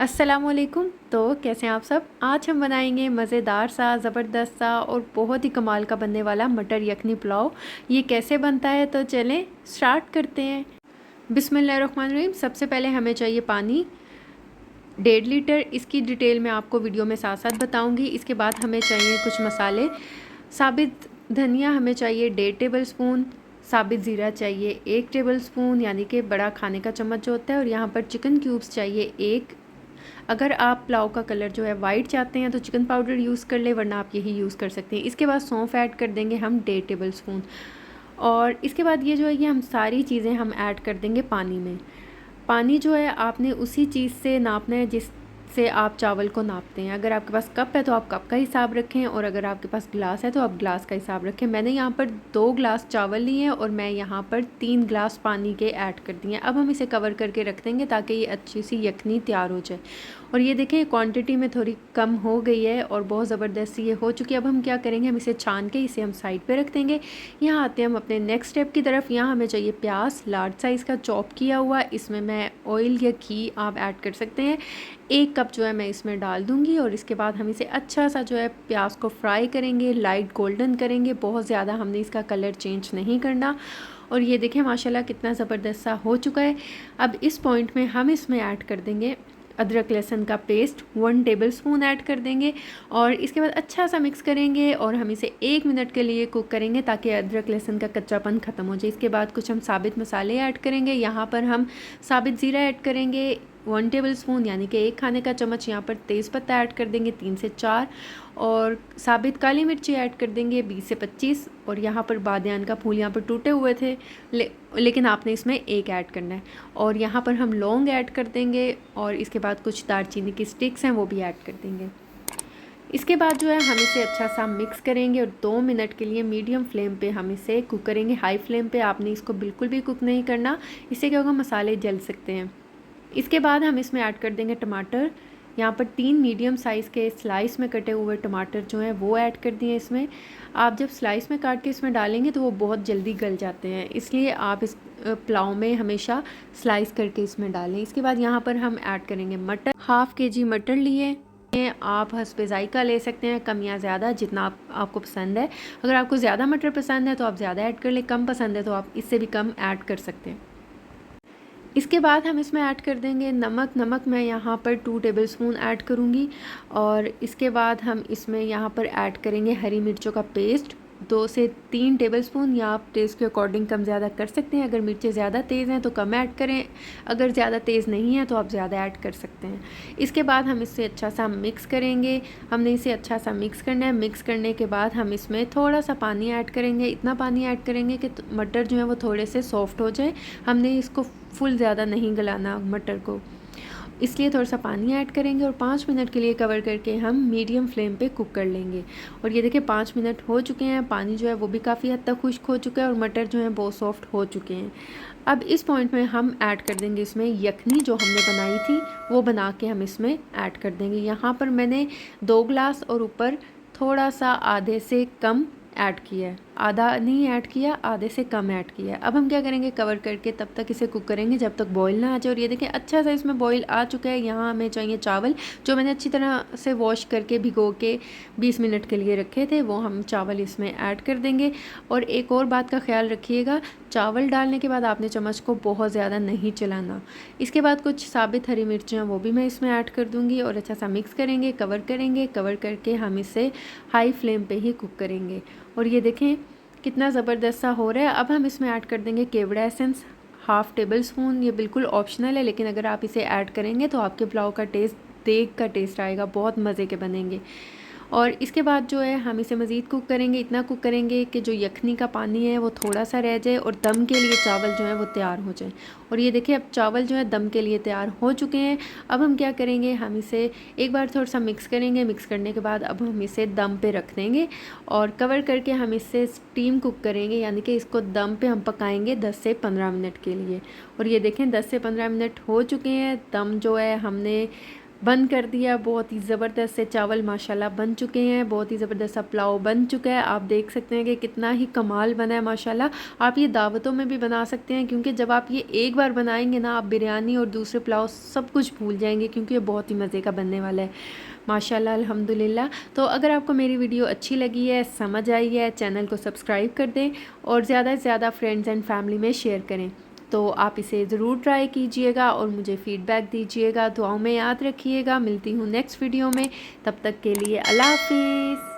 अस्सलाम वालेकुम। तो कैसे हैं आप सब। आज हम बनाएंगे मज़ेदार सा, ज़बरदस्त सा और बहुत ही कमाल का बनने वाला मटर यखनी पुलाव। ये कैसे बनता है तो चलें स्टार्ट करते हैं। बिस्मिल्लाहिर्रहमानिर्रहीम। सबसे पहले हमें चाहिए पानी 1.5 लीटर। इसकी डिटेल मैं आपको वीडियो में साथ साथ बताऊंगी। इसके बाद हमें चाहिए कुछ मसाले। साबित धनिया हमें चाहिए 1.5 टेबल स्पून। साबित ज़ीरा चाहिए 1 टेबल स्पून यानी कि बड़ा खाने का चम्मच जो होता है। और यहाँ पर चिकन क्यूब्स चाहिए 1। अगर आप पुलाव का कलर जो है वाइट चाहते हैं तो चिकन पाउडर यूज़ कर ले, वरना आप यही यूज़ कर सकते हैं। इसके बाद सौंफ ऐड कर देंगे हम 1.5 टेबल स्पून। और इसके बाद ये जो है ये हम सारी चीज़ें हम ऐड कर देंगे पानी में। पानी जो है आपने उसी चीज़ से नापना है जिससे आप चावल को नापते हैं। अगर आपके पास कप है तो आप कप का हिसाब रखें, और अगर आपके पास ग्लास है तो आप ग्लास का हिसाब रखें। मैंने यहाँ पर 2 ग्लास चावल लिए हैं और मैं यहाँ पर 3 ग्लास पानी के ऐड कर दिए हैं। अब हम इसे कवर करके रख देंगे ताकि ये अच्छी सी यखनी तैयार हो जाए। और ये देखें क्वांटिटी में थोड़ी कम हो गई है और बहुत ज़बरदस्त ये हो चुकी है। अब हम क्या करेंगे, हम इसे छान के इसे हम साइड पे रख देंगे। यहाँ आते हैं हम अपने नेक्स्ट स्टेप की तरफ। यहाँ हमें चाहिए प्याज लार्ज साइज़ का चॉप किया हुआ। इसमें मैं ऑयल या घी आप ऐड कर सकते हैं। 1 कप जो है मैं इसमें डाल दूँगी। और इसके बाद हम इसे अच्छा सा जो है प्याज को फ्राई करेंगे, लाइट गोल्डन करेंगे। बहुत ज़्यादा हमने इसका कलर चेंज नहीं करना। और ये देखें माशाल्लाह कितना ज़बरदस्त सा हो चुका है। अब इस पॉइंट में हम इसमें ऐड कर देंगे अदरक लहसुन का पेस्ट 1 टेबल स्पून ऐड कर देंगे। और इसके बाद अच्छा सा मिक्स करेंगे और हम इसे 1 मिनट के लिए कुक करेंगे ताकि अदरक लहसुन का कच्चापन ख़त्म हो जाए। इसके बाद कुछ हम साबित मसाले ऐड करेंगे। यहाँ पर हम साबित ज़ीरा ऐड करेंगे 1 टेबल स्पून यानी कि 1 खाने का चम्मच। यहाँ पर तेज़पत्ता ऐड कर देंगे 3 से 4। और साबित काली मिर्ची ऐड कर देंगे 20 से 25। और यहाँ पर बादियान का फूल यहाँ पर टूटे हुए थे, लेकिन आपने इसमें 1 ऐड करना है। और यहाँ पर हम लौंग ऐड कर देंगे। और इसके बाद कुछ दालचीनी की स्टिक्स हैं वो भी ऐड कर देंगे। इसके बाद जो है हम इसे अच्छा सा मिक्स करेंगे और 2 मिनट के लिए मीडियम फ्लेम पे हम इसे कुक करेंगे। हाई फ्लेम पे आपने इसको बिल्कुल भी कुक नहीं करना, इससे क्या होगा मसाले जल सकते हैं। इसके बाद हम इसमें ऐड कर देंगे टमाटर। यहाँ पर 3 मीडियम साइज़ के स्लाइस में कटे हुए टमाटर जो हैं वो ऐड कर दिए इसमें। आप जब स्लाइस में काट के इसमें डालेंगे तो वो बहुत जल्दी गल जाते हैं, इसलिए आप इस पुलाव में हमेशा स्लाइस करके इसमें डालें। इसके बाद यहाँ पर हम ऐड करेंगे मटर। हाफ़ केजी मटर लिए। आप हस्बे ज़ायक़ा ले सकते हैं, कम या ज़्यादा जितना आपको पसंद है। अगर आपको ज़्यादा मटर पसंद है तो आप ज़्यादा ऐड कर लें, कम पसंद है तो आप इससे भी कम ऐड कर सकते हैं। इसके बाद हम इसमें ऐड कर देंगे नमक मैं यहाँ पर 2 टेबल स्पून ऐड करूँगी। और इसके बाद हम इसमें यहाँ पर ऐड करेंगे हरी मिर्चों का पेस्ट 2 से 3 टेबल स्पून, या आप टेस्ट के अकॉर्डिंग कम ज़्यादा कर सकते हैं। अगर मिर्चें ज़्यादा तेज़ हैं तो कम ऐड करें, अगर ज़्यादा तेज़ नहीं है तो आप ज़्यादा ऐड कर सकते हैं। इसके बाद हम इसे अच्छा सा मिक्स करेंगे। हमने इसे अच्छा सा मिक्स करना है। मिक्स करने के बाद हम इसमें थोड़ा सा पानी ऐड करेंगे। इतना पानी ऐड करेंगे कि मटर जो है वो थोड़े से सॉफ्ट हो जाए। हमने इसको फुल ज़्यादा नहीं गलाना मटर को, इसलिए थोड़ा सा पानी ऐड करेंगे। और 5 मिनट के लिए कवर करके हम मीडियम फ्लेम पे कुक कर लेंगे। और ये देखिए 5 मिनट हो चुके हैं। पानी जो है वो भी काफ़ी हद तक खुश्क हो चुका है और मटर जो है बहुत सॉफ्ट हो चुके हैं। अब इस पॉइंट में हम ऐड कर देंगे इसमें यखनी जो हमने बनाई थी, वो बना के हम इसमें ऐड कर देंगे। यहाँ पर मैंने 2 ग्लास और ऊपर थोड़ा सा आधे से कम ऐड किया है, आधा नहीं ऐड किया, आधे से कम ऐड किया है। अब हम क्या करेंगे, कवर करके तब तक इसे कुक करेंगे जब तक बॉईल ना आ जाए। और ये देखें अच्छा सा इसमें बॉईल आ चुका है। यहाँ हमें चाहिए चावल जो मैंने अच्छी तरह से वॉश करके भिगो के 20 मिनट के लिए रखे थे, वो हम चावल इसमें ऐड कर देंगे। और एक और बात का ख्याल रखिएगा, चावल डालने के बाद आपने चम्मच को बहुत ज़्यादा नहीं चलाना। इसके बाद कुछ साबित हरी मिर्चें वो भी मैं इसमें ऐड कर दूँगी और अच्छा सा मिक्स करेंगे, कवर करके हम इसे हाई फ्लेम पे ही कुक करेंगे। और ये देखें कितना ज़बरदस्त सा हो रहा है। अब हम इसमें ऐड कर देंगे केवड़ा एसेंस 1/2 टेबल स्पून। ये बिल्कुल ऑप्शनल है, लेकिन अगर आप इसे ऐड करेंगे तो आपके पुलाव का टेस्ट देग का टेस्ट आएगा, बहुत मज़े के बनेंगे। और इसके बाद जो है हम इसे मज़ीद कुक करेंगे, इतना कुक करेंगे कि जो यखनी का पानी है वो थोड़ा सा रह जाए और दम के लिए चावल जो है वो तैयार हो जाए। और ये देखिए अब चावल जो है दम के लिए तैयार हो चुके हैं। अब हम क्या करेंगे, हम इसे एक बार थोड़ा सा मिक्स करेंगे। मिक्स करने के बाद अब हम इसे दम पे रख देंगे और कवर करके हम इससे स्टीम कुक करेंगे, यानी कि इसको दम पे हम पकाएंगे 10 से 15 मिनट के लिए। और ये देखें 10 से 15 मिनट हो चुके हैं। दम जो है हमने बंद कर दिया। बहुत ही ज़बरदस्त से चावल माशाल्लाह बन चुके हैं, बहुत ही ज़बरदस्त सा पुलाव बन चुका है। आप देख सकते हैं कि कितना ही कमाल बना है माशाल्लाह। आप ये दावतों में भी बना सकते हैं, क्योंकि जब आप ये एक बार बनाएंगे ना, आप बिरयानी और दूसरे पुलाव सब कुछ भूल जाएंगे, क्योंकि ये बहुत ही मज़े का बनने वाला है माशाल्लाह अल्हम्दुलिल्लाह। तो अगर आपको मेरी वीडियो अच्छी लगी है, समझ आई है, चैनल को सब्सक्राइब कर दें और ज़्यादा से ज़्यादा फ्रेंड्स एंड फैमिली में शेयर करें। तो आप इसे ज़रूर ट्राई कीजिएगा और मुझे फ़ीडबैक दीजिएगा। दुआओं में याद रखिएगा। मिलती हूँ नेक्स्ट वीडियो में, तब तक के लिए अल्लाह हाफिज़।